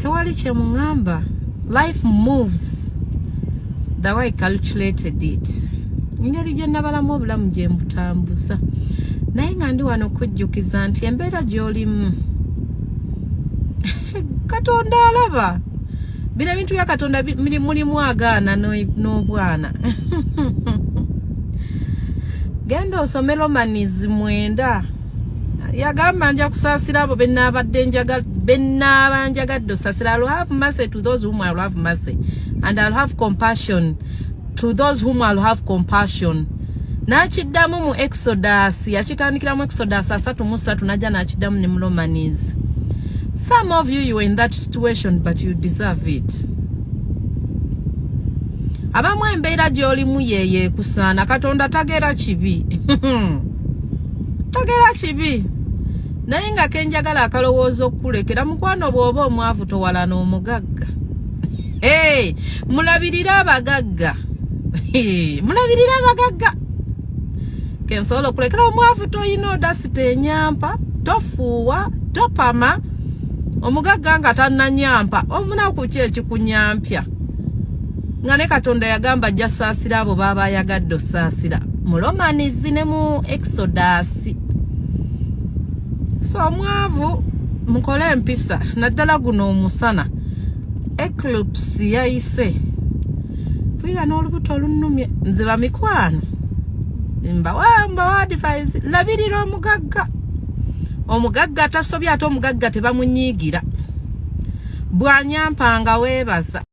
tewali kye mungamba. Life moves the way I calculated it. Ngeri gye nabalamu obulamu gye mbutambuza. Naye nga ndi wano okujjukiza nti embeera gy'olimu Katonda alaba. Bino bintu bya Katonda mulimu agaana n'obwana. Genda osome Romans 9. Yagamba nja kusaasira abo bennaabadde njagadde osasira. I'll have mercy to those whom I'll have mercy, and I'll have compassion to those whom I'll have compassion. Nakiddamu mu Exodus, yakitandikira mu Exodus 3:3 najja nakiddamu ne mu Romans. Some of you were in that situation, but you deserve it. Abamu embeera gy'olimu yeye kusaana. Katonda tagera kibi. Tagera kibi. Naye nga kenjagala akalowoozo okukulekera mukwano bw'oba omwavu towala n'omugagga. Mulabirira abagagga. Mulabirira abagagga. Kensobola okulekera omwavu toyina odasita enyampa, tofuuwa, topama. Omugagga nga tannanyampa, omunaku ki ekikunyampya? Nga ne Katonda yagamba ajja saasira abo baba ayagadde osaasira. Mu Romans ne mu Exodus. So omwavu mukole empisa naddala guno omusana. Eclipse yayise. Tulira n'olubuto olunumye. Nze bamikwano. Mbawa advice. Labirira omugagga. Omugagga tasobya ate omugagga tebamunyiigira. Bwanyampanga weebaza.